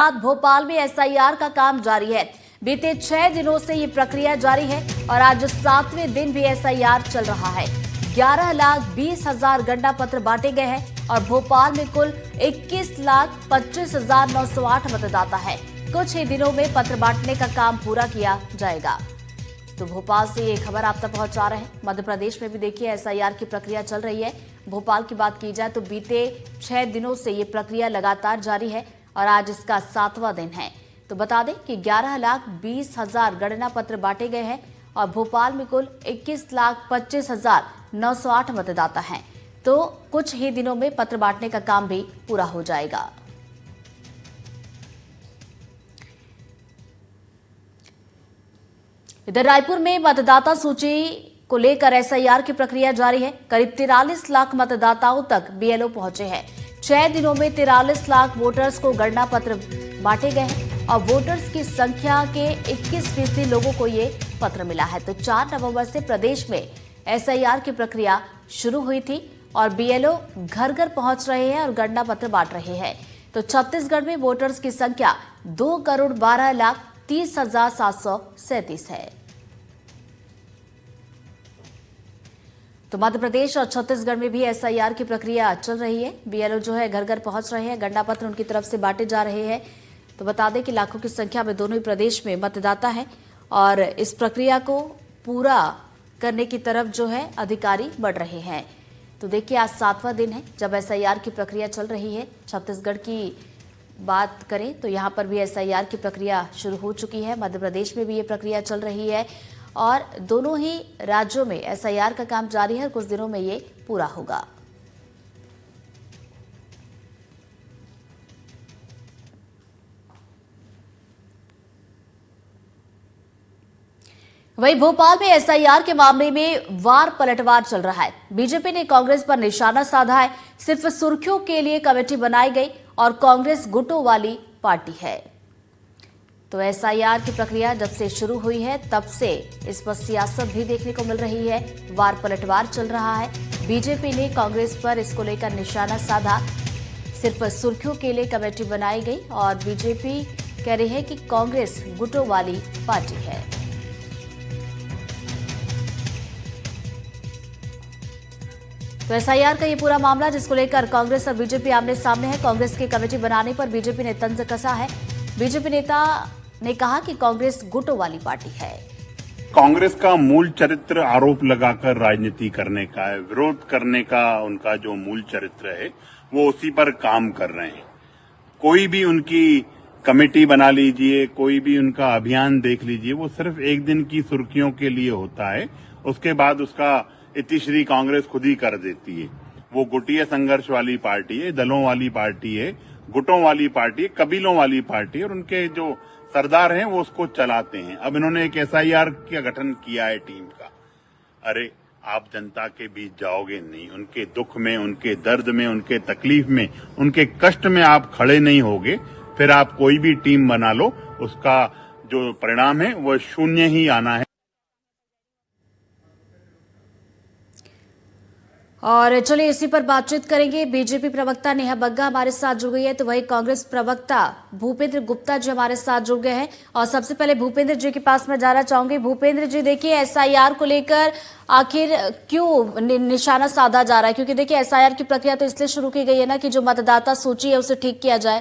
बाद भोपाल में एसआईआर का काम जारी है। बीते 6 दिनों से ये प्रक्रिया जारी है और आज 7वें दिन भी एसआईआर चल रहा है। 11,20,000 गणना पत्र बांटे गए हैं और भोपाल में कुल 21,25,908 मतदाता है। कुछ ही दिनों में पत्र बांटने का काम पूरा किया जाएगा। तो भोपाल से ये खबर आप तक पहुंचा रहे हैं। मध्य प्रदेश में भी देखिए एसआईआर की प्रक्रिया चल रही है। भोपाल की बात की जाए तो बीते 6 दिनों से ये प्रक्रिया लगातार जारी है और आज इसका 7वां दिन है। तो बता दें कि 11,20,000 गणना पत्र बांटे गए हैं और भोपाल में कुल 21,25,908 मतदाता हैं। तो कुछ ही दिनों में पत्र बांटने का काम भी पूरा हो जाएगा। इधर रायपुर में मतदाता सूची को लेकर एसआईआर की प्रक्रिया जारी है। करीब 43 लाख मतदाताओं तक बीएलओ पहुंचे हैं। 6 दिनों में 43 लाख वोटर्स को गणना पत्र बांटे गए हैं और वोटर्स की संख्या के 21% लोगों को ये पत्र मिला है। तो 4 नवंबर से प्रदेश में एसआईआर की प्रक्रिया शुरू हुई थी और बीएलओ घर घर पहुंच रहे हैं और गणना पत्र बांट रहे हैं। तो छत्तीसगढ़ में वोटर्स की संख्या 2,12,30,737 है। तो मध्य प्रदेश और छत्तीसगढ़ में भी एसआईआर की प्रक्रिया चल रही है। बीएलओ जो है घर घर पहुंच रहे हैं, गणना पत्र उनकी तरफ से बांटे जा रहे हैं। तो बता दें कि लाखों की संख्या में दोनों ही प्रदेश में मतदाता है और इस प्रक्रिया को पूरा करने की तरफ जो है अधिकारी बढ़ रहे हैं। तो देखिए आज 7वां दिन है जब एसआईआर की प्रक्रिया चल रही है। छत्तीसगढ़ की बात करें तो यहाँ पर भी एसआईआर की प्रक्रिया शुरू हो चुकी है। मध्य प्रदेश में भी ये प्रक्रिया चल रही है और दोनों ही राज्यों में एसआईआर का काम जारी है। कुछ दिनों में ये पूरा होगा। वहीं भोपाल में एसआईआर के मामले में वार पलटवार चल रहा है। बीजेपी ने कांग्रेस पर निशाना साधा है। सिर्फ सुर्खियों के लिए कमेटी बनाई गई और कांग्रेस गुटों वाली पार्टी है। तो एसआईआर की प्रक्रिया जब से शुरू हुई है तब से इस पर सियासत भी देखने को मिल रही है। वार पलटवार चल रहा है। बीजेपी ने कांग्रेस पर इसको लेकर निशाना साधा। सिर्फ सुर्खियों के लिए कमेटी बनाई गई और बीजेपी कह रही है कि कांग्रेस गुटों वाली पार्टी है। तो एसआईआर का ये पूरा मामला जिसको लेकर कांग्रेस और बीजेपी आमने सामने है। कांग्रेस की कमेटी बनाने पर बीजेपी ने तंज कसा है। बीजेपी नेता ने कहा कि कांग्रेस गुटों वाली पार्टी है। कांग्रेस का मूल चरित्र आरोप लगाकर राजनीति करने का है, विरोध करने का उनका जो मूल चरित्र है वो उसी पर काम कर रहे हैं। कोई भी उनकी कमेटी बना लीजिए, कोई भी उनका अभियान देख लीजिए, वो सिर्फ एक दिन की सुर्खियों के लिए होता है। उसके बाद उसका इतिश्री कांग्रेस खुद ही कर देती है। वो गुटीय संघर्ष वाली पार्टी है, दलों वाली पार्टी है, गुटों वाली पार्टी है, कबीलों वाली पार्टी है और उनके जो सरदार हैं वो उसको चलाते हैं। अब इन्होंने एक एसआईआर का गठन किया है टीम का। अरे आप जनता के बीच जाओगे नहीं, उनके दुख में, उनके दर्द में, उनके तकलीफ में, उनके कष्ट में आप खड़े नहीं होगे, फिर आप कोई भी टीम बना लो, उसका जो परिणाम है वो शून्य ही आना है। और चलिए इसी पर बातचीत करेंगे। बीजेपी प्रवक्ता नेहा बग्गा हमारे साथ जुड़ गई है तो वही कांग्रेस प्रवक्ता भूपेंद्र गुप्ता जी हमारे साथ जुड़ गए हैं और सबसे पहले भूपेंद्र जी के पास मैं जाना चाहूंगी। भूपेंद्र जी देखिए एसआईआर को लेकर आखिर क्यों निशाना साधा जा रहा है, क्योंकि देखिए एसआईआर की प्रक्रिया तो इसलिए शुरू की गई है ना कि जो मतदाता सूची है उसे ठीक किया जाए।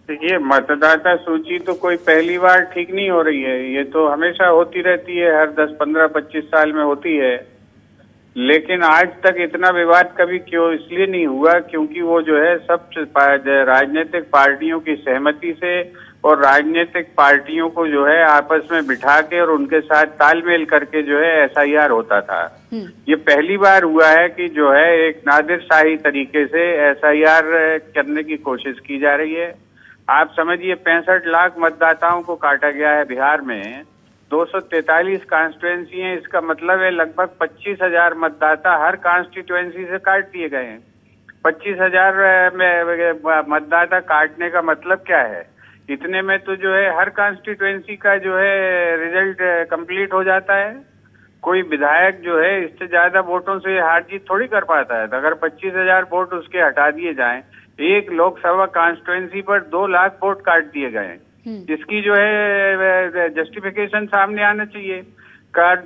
देखिए मतदाता सूची तो कोई पहली बार ठीक नहीं हो रही है, ये तो हमेशा होती रहती है, हर 10, 15, 25 साल में होती है। लेकिन आज तक इतना विवाद कभी क्यों इसलिए नहीं हुआ क्योंकि वो जो है सब राजनीतिक पार्टियों की सहमति से और राजनीतिक पार्टियों को जो है आपस में बिठा के और उनके साथ तालमेल करके जो है एसआईआर होता था। ये पहली बार हुआ है कि जो है एक नादिरशाही तरीके से एसआईआर करने की कोशिश की जा रही है। आप समझिए 65 लाख मतदाताओं को काटा गया है बिहार में, 243 कॉन्स्टिट्यूएंसी हैं। इसका मतलब है लगभग 25,000 मतदाता हर कॉन्स्टिट्यूएंसी से काट दिए गए हैं। 25,000 मतदाता काटने का मतलब क्या है? इतने में तो जो है हर कॉन्स्टिट्यूएंसी का जो है रिजल्ट कंप्लीट हो जाता है। कोई विधायक जो है इससे ज्यादा वोटों से हार जीत थोड़ी कर पाता है। तो अगर 25,000 वोट उसके हटा दिए जाएं, एक लोकसभा कॉन्स्टिट्यूएंसी पर 2 लाख वोट काट दिए गए हैं। इसकी जो है जस्टिफिकेशन सामने आना चाहिए।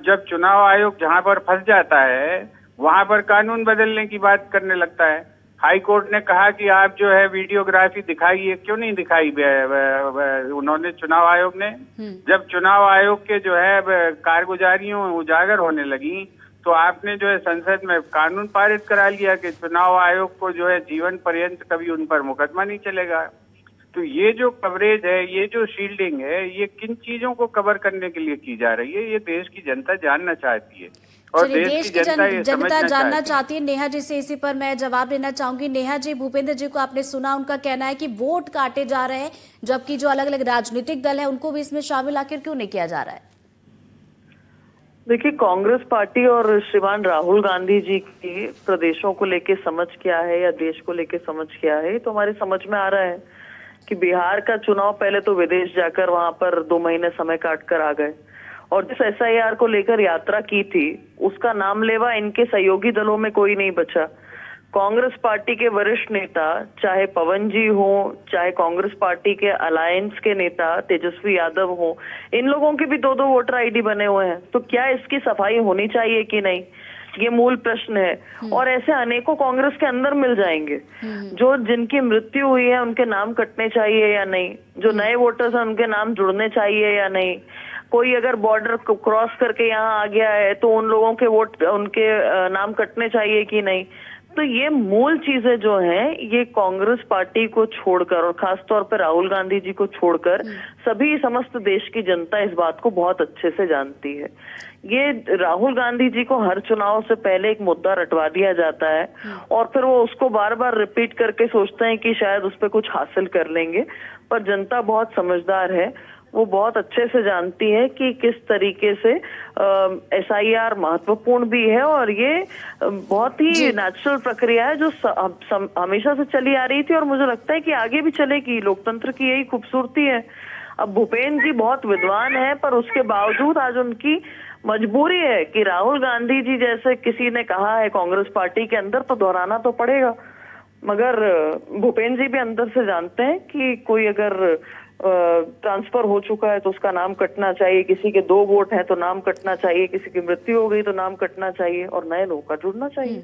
जब चुनाव आयोग जहां पर फंस जाता है वहां पर कानून बदलने की बात करने लगता है। हाई कोर्ट ने कहा कि आप जो है वीडियोग्राफी दिखाइए, क्यों नहीं दिखाई उन्होंने, चुनाव आयोग ने। जब चुनाव आयोग के जो है कारगुजारियों उजागर होने लगी तो आपने जो है संसद में कानून पारित करा लिया कि चुनाव आयोग को जो है जीवन पर्यंत कभी उन पर मुकदमा नहीं चलेगा। तो ये जो कवरेज है, ये जो शील्डिंग है, ये किन चीजों को कवर करने के लिए की जा रही है, ये देश की जनता जानना चाहती है और देश की जनता जानना चाहती है। नेहा जी से इसी पर मैं जवाब लेना चाहूंगी। नेहा जी, भूपेंद्र जी को आपने सुना, उनका कहना है कि वोट काटे जा रहे हैं, जबकि जो अलग अलग राजनीतिक दल है उनको भी इसमें शामिल आखिर क्यों नहीं किया जा रहा है? देखिए, कांग्रेस पार्टी और श्रीमान राहुल गांधी जी की प्रदेशों को लेके समझ क्या है या देश को लेके समझ क्या है, तो हमारे समझ में आ रहा है कि बिहार का चुनाव पहले तो विदेश जाकर वहां पर 2 महीने समय काट कर आ गए और जिस SIR को लेकर यात्रा की थी उसका नाम लेवा इनके सहयोगी दलों में कोई नहीं बचा। कांग्रेस पार्टी के वरिष्ठ नेता, चाहे पवन जी हो, चाहे कांग्रेस पार्टी के अलायंस के नेता तेजस्वी यादव हो, इन लोगों के भी 2-2 वोटर ID बने हुए हैं। तो क्या इसकी सफाई होनी चाहिए कि नहीं, ये मूल प्रश्न है। और ऐसे अनेकों कांग्रेस के अंदर मिल जाएंगे जो जिनकी मृत्यु हुई है उनके नाम कटने चाहिए या नहीं, जो नए वोटर्स हैं उनके नाम जुड़ने चाहिए या नहीं, कोई अगर बॉर्डर क्रॉस करके यहाँ आ गया है तो उन लोगों के वोट, उनके नाम कटने चाहिए कि नहीं। तो ये मूल चीजें जो हैं, ये कांग्रेस पार्टी को छोड़कर और खासतौर पर राहुल गांधी जी को छोड़कर सभी समस्त देश की जनता इस बात को बहुत अच्छे से जानती है। ये राहुल गांधी जी को हर चुनाव से पहले एक मुद्दा रटवा दिया जाता है और फिर वो उसको बार बार रिपीट करके सोचते हैं कि शायद उस पर कुछ हासिल कर लेंगे, पर जनता बहुत समझदार है, वो बहुत अच्छे से जानती है कि किस तरीके से SIR महत्वपूर्ण भी है और ये बहुत ही नेचुरल प्रक्रिया है जो हमेशा से चली आ रही थी और मुझे लगता है कि आगे भी चलेगी। लोकतंत्र की यही खूबसूरती है। अब भूपेंद्र जी बहुत विद्वान है, पर उसके बावजूद आज उनकी मजबूरी है कि राहुल गांधी जी जैसे किसी ने कहा है कांग्रेस पार्टी के अंदर, तो दोहराना तो पड़ेगा। मगर भूपेंद्र जी भी अंदर से जानते हैं कि कोई अगर ट्रांसफर हो चुका है तो उसका नाम कटना चाहिए, किसी के 2 वोट हैं तो नाम कटना चाहिए, किसी की मृत्यु हो गई तो नाम कटना चाहिए और नए लोगों का जुड़ना चाहिए।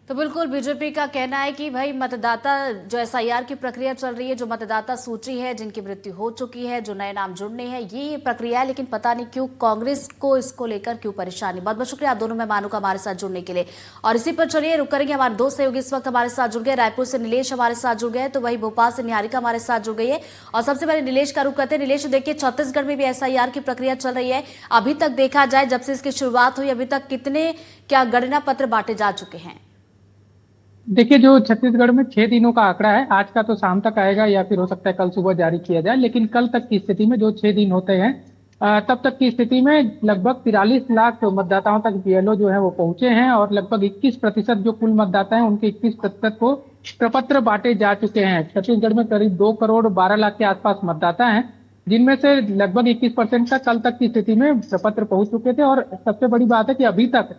तो बिल्कुल बीजेपी का कहना है कि भाई मतदाता जो SIR की प्रक्रिया चल रही है, जो मतदाता सूची है, जिनकी मृत्यु हो चुकी है, जो नए नाम जुड़ने हैं, ये प्रक्रिया है, लेकिन पता नहीं क्यों कांग्रेस को इसको लेकर क्यों परेशानी। बहुत बहुत शुक्रिया आप दोनों मेहमानों का हमारे साथ जुड़ने के लिए। और इसी पर चलिए रुक करेंगे, हमारे 2 सहयोगी इस वक्त हमारे साथ जुड़ गए। रायपुर से नीलेश हमारे साथ जुड़ गए, तो वही भोपाल से निहारिका हमारे साथ जुड़ गई है। और सबसे पहले नीलेश का रुख करते हैं। नीलेश, देखिए छत्तीसगढ़ में भी SIR की प्रक्रिया चल रही है। अभी तक देखा जाए, जब से इसकी शुरुआत हुई अभी तक कितने क्या गणना पत्र बांटे जा चुके हैं? देखिए, जो छत्तीसगढ़ में 6 दिनों का आंकड़ा है, आज का तो शाम तक आएगा या फिर हो सकता है कल सुबह जारी किया जाए, लेकिन कल तक की स्थिति में जो 6 दिन होते हैं तब तक की स्थिति में लगभग 43 लाख मतदाताओं तक BLO जो है वो पहुंचे हैं और लगभग 21% जो कुल मतदाता हैं उनके 21% को प्रपत्र बांटे जा चुके हैं। छत्तीसगढ़ में करीब 2 करोड़ 12 लाख के आसपास मतदाता हैं, जिनमें से लगभग 21% का कल तक की स्थिति में प्रपत्र पहुंच चुके थे। और सबसे बड़ी बात है कि अभी तक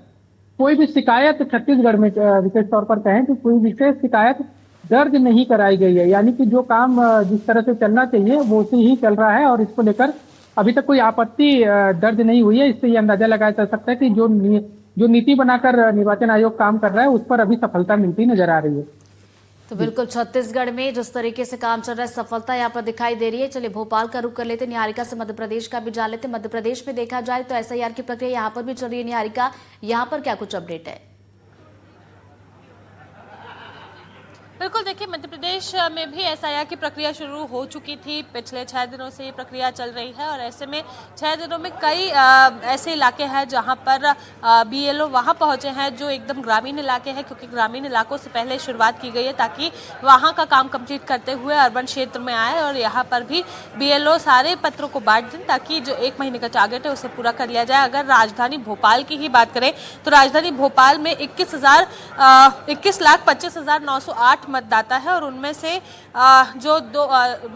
कोई भी शिकायत छत्तीसगढ़ में विशेष तौर पर कहें तो कोई विशेष शिकायत दर्ज नहीं कराई गई है, यानी कि जो काम जिस तरह से चलना चाहिए वो उसे ही चल रहा है और इसको लेकर अभी तक कोई आपत्ति दर्ज नहीं हुई है। इससे ये अंदाजा लगाया जा सकता है कि जो नीति बनाकर निर्वाचन आयोग काम कर रहा है उस पर अभी सफलता मिलती नजर आ रही है। तो बिल्कुल छत्तीसगढ़ में जिस तरीके से काम चल रहा है, सफलता यहाँ पर दिखाई दे रही है। चलिए भोपाल का रुख कर लेते, निहारिका से मध्य प्रदेश का भी जान लेते। मध्य प्रदेश में देखा जाए तो SIR की प्रक्रिया यहाँ पर भी चल रही है। निहारिका, यहाँ पर क्या कुछ अपडेट है? बिल्कुल, देखिए मध्य प्रदेश में भी SIR की प्रक्रिया शुरू हो चुकी थी। पिछले 6 दिनों से ये प्रक्रिया चल रही है और ऐसे में 6 दिनों में कई ऐसे इलाके हैं जहां पर BLO वहां पहुंचे हैं जो एकदम ग्रामीण इलाके हैं, क्योंकि ग्रामीण इलाकों से पहले शुरुआत की गई है ताकि वहां का काम कंप्लीट करते हुए अर्बन क्षेत्र में आए और यहाँ पर भी BLO सारे पत्रों को बांट दें ताकि जो 1 महीने का टारगेट है उसे पूरा कर लिया जाए। अगर राजधानी भोपाल की ही बात करें तो राजधानी भोपाल में 21,25,908 मतदाता है और उनमें से जो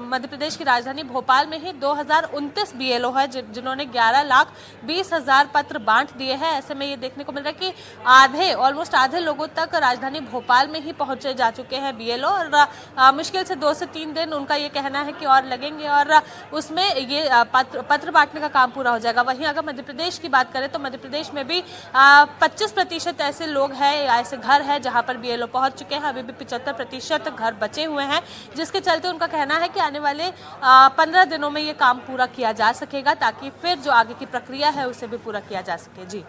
मध्य प्रदेश की राजधानी भोपाल में ही 2029 बीएलओ है जिन्होंने 11,20,000 पत्र बांट दिए हैं। ऐसे में ये देखने को मिल रहा है कि ऑलमोस्ट आधे लोगों तक राजधानी भोपाल में ही पहुंचे जा चुके हैं बीएलओ, और मुश्किल से 2 से 3 दिन उनका ये कहना है कि और लगेंगे और उसमें ये पत्र बांटने का काम पूरा हो जाएगा। वहीं अगर मध्य प्रदेश की बात करें तो मध्य प्रदेश में भी 25% ऐसे लोग हैं, ऐसे घर हैं जहां पर बीएलओ पहुंच चुके हैं। अभी भी 75% घर बचे हुए हैं, जिसके चलते उनका कहना है कि आने वाले 15 दिनों में ये काम पूरा किया जा सकेगा, ताकि फिर जो आगे की प्रक्रिया है उसे भी पूरा किया जा सके। जी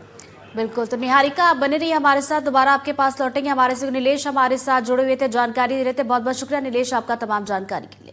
बिल्कुल, तो निहारिका आप बने रही हमारे साथ, दोबारा आपके पास लौटेंगे। हमारे से नीलेश हमारे साथ जुड़े हुए थे, जानकारी दे रहे थे। बहुत बहुत शुक्रिया नीलेश आपका तमाम जानकारी के लिए।